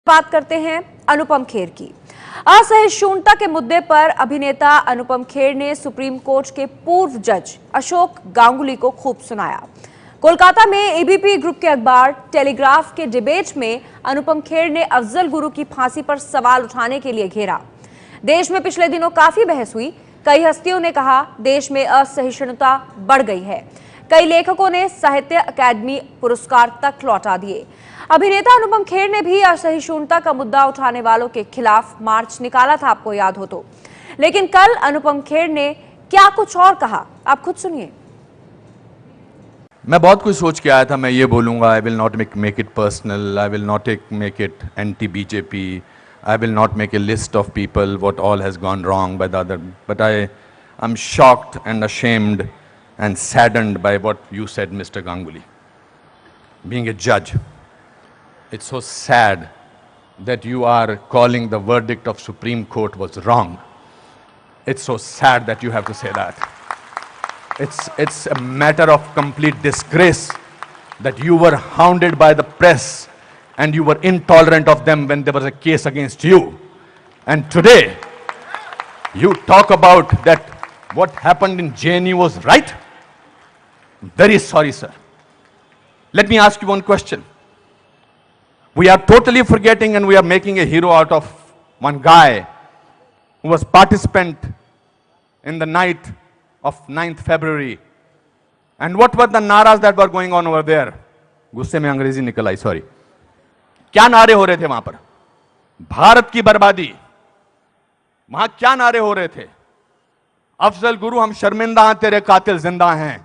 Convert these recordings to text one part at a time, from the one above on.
बात करते हैं अनुपम खेर की। असहिष्णुता के मुद्दे पर अभिनेता अनुपम खेर ने सुप्रीम कोर्ट के पूर्व जज अशोक गांगुली को खूब सुनाया। कोलकाता में एबीपी ग्रुप के अखबार टेलीग्राफ के डिबेट में अनुपम खेर ने अफजल गुरु की फांसी पर सवाल उठाने के लिए घेरा। देश में पिछले दिनों काफी बहस हुई। कई हस्तियों ने कहा देश में असहिष्णुता बढ़ गई है। कई लेखकों ने साहित्य अकादमी पुरस्कार तक लौटा दिए। अभिनेता अनुपम खेर ने भी असहिष्णुता का मुद्दा उठाने वालों के खिलाफ मार्च निकाला था, आपको याद हो तो। लेकिन कल अनुपम खेर ने क्या कुछ और कहा, आप खुद सुनिए। मैं बहुत कुछ सोच के आया था। मैं ये बोलूंगा, I will not make it personal, I will not make it anti BJP, I will not make a list of people what all has gone wrong by the other, but I am shocked and ashamed and saddened by what you said, Mr. Ganguly. Being a judge, it's so sad that you are calling the verdict of Supreme Court was wrong. It's so sad that you have to say that. It's a matter of complete disgrace that you were hounded by the press and you were intolerant of them when there was a case against you. And today, you talk about that what happened in JNU was right? Very sorry, sir. Let me ask you one question. We are totally forgetting and we are making a hero out of one guy who was participant in the night of 9th February. And what were the naras that were going on over there? गुस्से में अंग्रेजी निकल आई, sorry. क्या नारे हो रहे थे वहां पर? भारत की बर्बादी। वहां क्या नारे हो रहे थे? अफजल गुरु हम शर्मिंदा हैं, तेरे कातिल जिंदा हैं।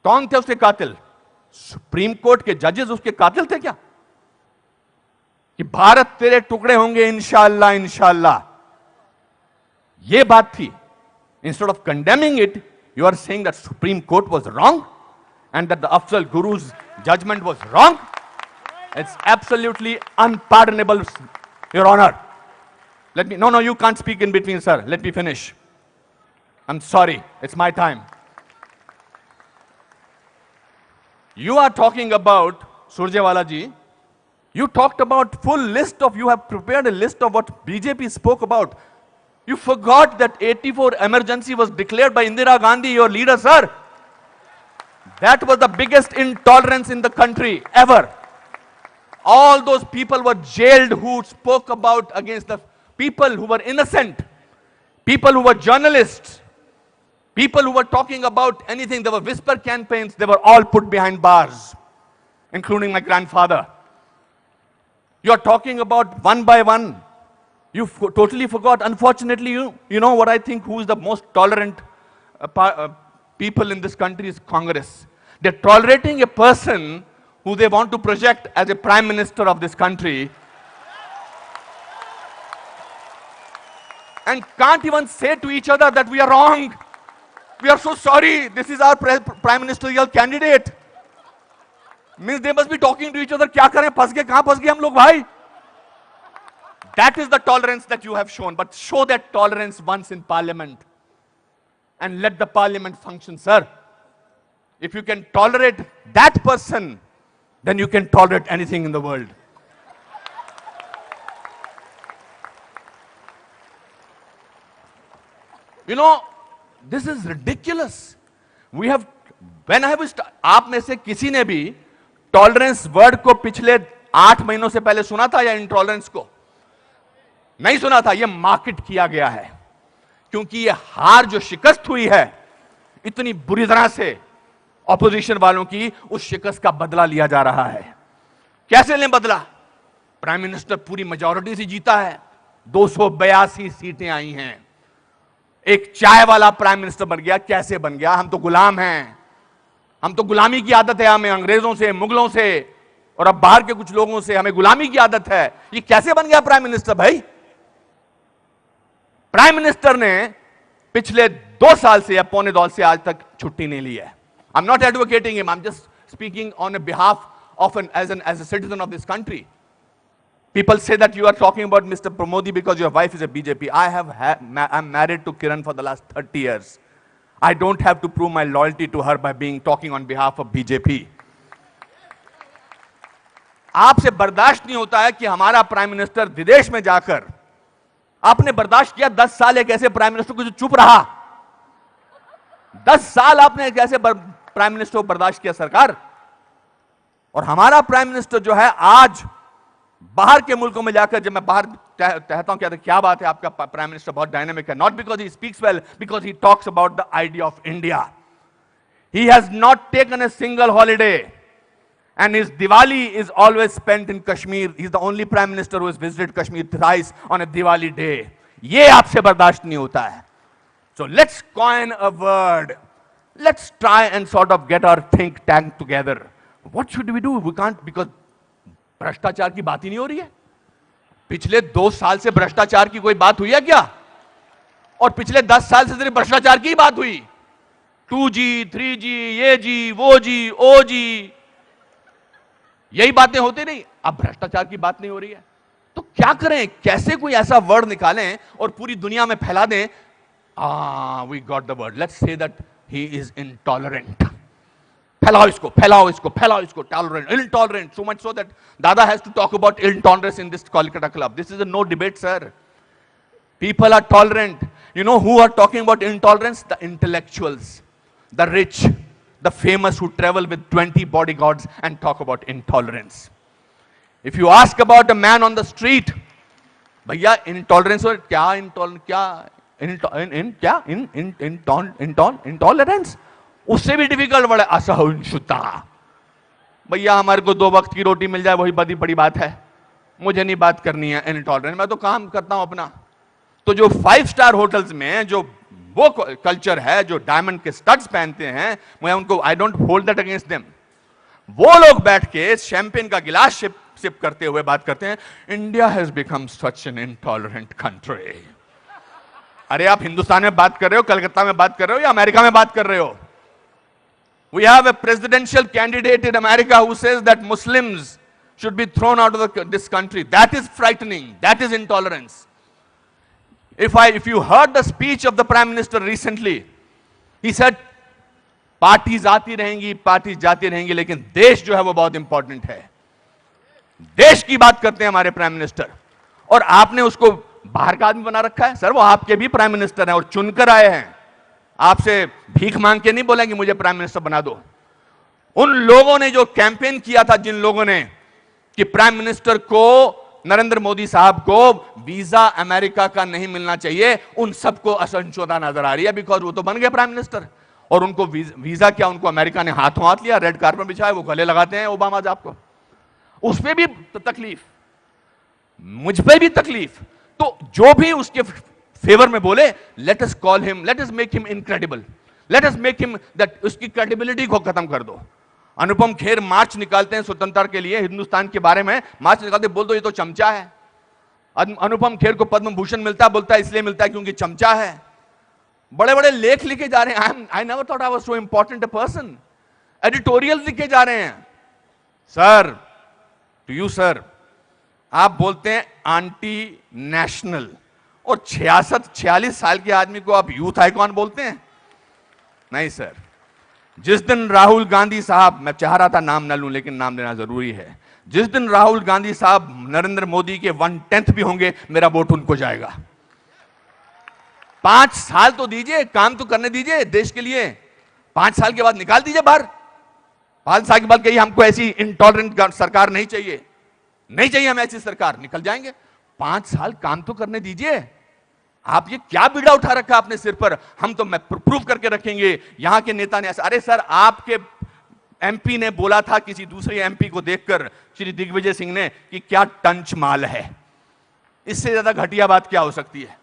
कौन थे उसके कातिल? सुप्रीम कोर्ट के जजेस उसके कातिल थे क्या? कि भारत तेरे टुकड़े होंगे इंशाअल्लाह इंशाअल्लाह, यह बात थी। Instead of condemning it, you are saying that Supreme Court was wrong and that the Afzal Guru's judgement was wrong. It's absolutely unpardonable, your honour. Let me, no, you can't speak in between, sir. Let me finish. I'm sorry, it's my time. You are talking about, Surjewala ji, you talked about full list of, you have prepared a list of what BJP spoke about. You forgot that 84 emergency was declared by Indira Gandhi, your leader, sir. That was the biggest intolerance in the country ever. All those people were jailed who spoke about against the people who were innocent, people who were journalists, people who were talking about anything. There were whisper campaigns. They were all put behind bars, including my grandfather. You are talking about one by one. You totally forgot. Unfortunately, you know what I think, who is the most tolerant people in this country is Congress. They're tolerating a person who they want to project as a prime minister of this country, and can't even say to each other that we are wrong. We are so sorry. This is our prime ministerial candidate. Means they must be talking to each other. क्या करें? फंस गए, कहां फंस गए हम लोग भाई? That is the tolerance that you have shown. But show that tolerance once in parliament and let the parliament function, sir. If you can tolerate that person, then you can tolerate anything in the world. You know, this is ridiculous. We have, when I was, आप में से किसी ने भी tolerance word को पिछले 8 महीनों से पहले सुना था या इंटॉलरेंस को? नहीं सुना था। यह मार्केट किया गया है क्योंकि यह हार जो शिकस्त हुई है इतनी बुरी तरह से ऑपोजिशन वालों की, उस शिकस्त का बदला लिया जा रहा है। कैसे लें बदला? प्राइम मिनिस्टर पूरी मेजॉरिटी से जीता है, 282 सीटें आई हैं। एक चाय वाला प्राइम मिनिस्टर बन गया। कैसे बन गया? हम तो गुलाम हैं, हम तो गुलामी की आदत है, हमें अंग्रेजों से, मुगलों से और अब बाहर के कुछ लोगों से हमें गुलामी की आदत है। ये कैसे बन गया प्राइम मिनिस्टर भाई? प्राइम मिनिस्टर ने पिछले 2 साल से या पौने 2 से आज तक छुट्टी नहीं ली है। I am not advocating him, I am just speaking on behalf of as a citizen of this country. People say that you are talking about Mr. Pramodi because your wife is a BJP. I'm married to Kiran for the last 30 years. I don't have to prove my loyalty to her by talking on behalf of BJP. आपसे बर्दाश्त नहीं होता है कि हमारा prime minister विदेश में जाकर, आपने बर्दाश्त किया 10 साल एक ऐसे प्राइम मिनिस्टर को जो चुप रहा। 10 साल आपने एक ऐसे प्राइम मिनिस्टर को बर्दाश्त किया सरकार, और हमारा प्राइम मिनिस्टर जो है आज बाहर के मुल्कों में जाकर, जब मैं बाहर कहता हूं क्या बात है आपका प्राइम मिनिस्टर बहुत डायनेमिक है, not because he speaks well, because he talks about the idea of India. He has not taken a single holiday and his Diwali is always spent in Kashmir. He's the only prime minister who has visited Kashmir thrice on a Diwali day. ये आपसे बर्दाश्त नहीं होता है। So let's coin a word. Let's try and sort of get our think tank together. What should we do? We can't, because भ्रष्टाचार की बात ही नहीं हो रही है। पिछले 2 साल से भ्रष्टाचार की कोई बात हुई है क्या? और पिछले 10 साल से सिर्फ भ्रष्टाचार की बात हुई। 2G, 3G, ये जी, वो जी, ओ जी, यही बातें होती नहीं। अब भ्रष्टाचार की बात नहीं हो रही है, तो क्या करें? कैसे कोई ऐसा वर्ड निकालें और पूरी दुनिया में फैला दें? We got the word, let's say that he is intolerant. फैलाओ इसको, फैलाओ इसको, फैलाओ इसको, tolerant, intolerant, so much so that दादा has to talk about intolerance in this Kolkata club. This is a no debate sir. People are tolerant. You know who are talking about intolerance? The intellectuals, the rich, the famous who travel with 20 bodyguards and talk about intolerance. If you ask about a man on the street, भैया intolerance और क्या intolerance, उससे भी difficult word है असहिष्णुता। भैया हमारे को 2 वक्त की रोटी मिल जाए वही बड़ी बड़ी बात है, मुझे नहीं बात करनी है इनटॉलरेंस, मैं तो काम करता हूं अपना। तो जो 5 स्टार होटल्स में जो वो कल्चर है, जो डायमंड के स्टड्स पहनते हैं, मैं उनको, I don't hold that against them, वो लोग बैठ के शैंपेन का गिलास सिप करते हुए बात करते हैं, India has become such an intolerant country. अरे आप हिंदुस्तान में बात कर रहे हो, कलकत्ता में बात कर रहे हो, या अमेरिका में बात कर रहे हो? We have a presidential candidate in America who says that Muslims should be thrown out of this country. That is frightening. That is intolerance. If you heard the speech of the Prime Minister recently, he said, parties आती रहेंगी, parties जाती रहेंगी, लेकिन देश जो है वो बहुत इंपॉर्टेंट है। देश की बात करते हैं हमारे प्राइम मिनिस्टर, और आपने उसको बाहर का आदमी बना रखा है। सर वो आपके भी प्राइम मिनिस्टर हैं और चुनकर आए हैं, आपसे भीख मांग के नहीं बोलेंगे मुझे प्राइम मिनिस्टर बना दो। उन लोगों ने जो कैंपेन किया था, जिन लोगों ने कि प्राइम मिनिस्टर को, नरेंद्र मोदी साहब को वीजा अमेरिका का नहीं मिलना चाहिए, उन सबको असहिष्णुता नजर आ रही है, बिकॉज वो तो बन गए प्राइम मिनिस्टर, और उनको वीजा क्या, उनको अमेरिका ने हाथों हाथ लिया, रेड कार्पेट बिछाया, वो गले लगाते हैं ओबामा साहब को। उस पर भी तकलीफ, मुझ पर भी तकलीफ। तो जो भी उसके फेवर में बोले, let us call him, let us make him incredible, let us make him that, उसकी क्रेडिबिलिटी को खत्म कर दो। अनुपम खेर मार्च निकालते हैं स्वतंत्रता के लिए, हिंदुस्तान के बारे में मार्च निकालते, बोल दो ये तो चमचा है। अनुपम खेर को पद्म भूषण मिलता है, बोलता है इसलिए मिलता है क्योंकि चमचा है। बड़े बड़े लेख लिखे जा रहे हैं, I never thought I was so important a person. Editorial लिखे जा रहे हैं। सर, टू यू सर, आप बोलते हैं एंटी नेशनल, और 46 साल के आदमी को आप यूथ आइकॉन बोलते हैं? नहीं सर। जिस दिन राहुल गांधी साहब, मैं चाह रहा था नाम न लूं लेकिन नाम लेना जरूरी है, जिस दिन राहुल गांधी साहब नरेंद्र मोदी के 1/10 भी होंगे, मेरा वोट उनको जाएगा। 5 साल तो दीजिए, काम तो करने दीजिए देश के लिए। 5 साल के बाद निकाल दीजिए बाहर। 5 साल के बाद कहिए हमको ऐसी इंटॉलरेंट सरकार नहीं चाहिए, नहीं चाहिए हमें ऐसी सरकार, निकल जाएंगे। 5 साल काम तो करने दीजिए। आप ये क्या बीड़ा उठा रखा अपने सिर पर, हम तो मैं प्रूव करके रखेंगे, यहां के नेता ने ऐसा। अरे सर, आपके एमपी ने बोला था किसी दूसरे एमपी को देखकर, श्री दिग्विजय सिंह ने, कि क्या टंच माल है। इससे ज्यादा घटिया बात क्या हो सकती है?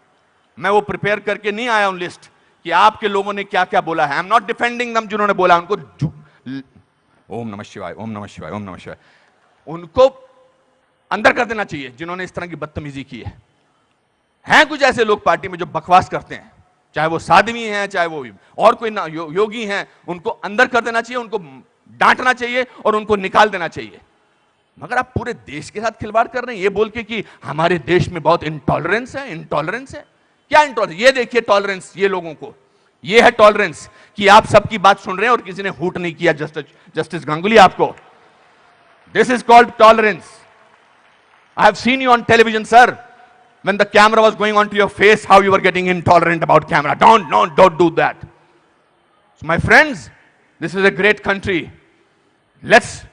मैं वो प्रिपेयर करके नहीं आया हूं लिस्ट कि आपके लोगों ने क्या क्या बोला है। आई एम नॉट डिफेंडिंग दम, जिन्होंने बोला उनको ओम नमः शिवाय, ओम नमः शिवाय, ओम नमः शिवाय, उनको अंदर कर देना चाहिए जिन्होंने इस तरह की बदतमीजी की है। हैं कुछ ऐसे लोग पार्टी में जो बकवास करते हैं, चाहे वो साध्वी हैं, चाहे वो और कोई योगी हैं, उनको अंदर कर देना चाहिए, उनको डांटना चाहिए और उनको निकाल देना चाहिए। मगर आप पूरे देश के साथ खिलवाड़ कर रहे हैं ये बोल के कि हमारे देश में बहुत इंटॉलरेंस है। इंटॉलरेंस है क्या? इंटॉलरेंस ये देखिए, टॉलरेंस ये लोगों को, ये है टॉलरेंस कि आप सबकी बात सुन रहे हैं और किसी ने हूट नहीं किया। जस्टिस गांगुली आपको This is called tolerance. I have seen you on television, sir. When the camera was going onto your face, how you were getting intolerant about camera. Don't do that. So my friends, this is a great country. Let's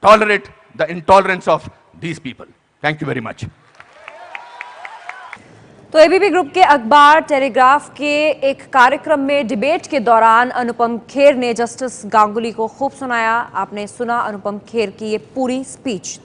tolerate the intolerance of these people. Thank you very much. तो ABP group के अखबार telegraph के एक कार्यक्रम में debate के दौरान अनुपम खेर ने जस्टिस गांगुली को खूब सुनाया। आपने सुना अनुपम खेर की ये पूरी स्पीच।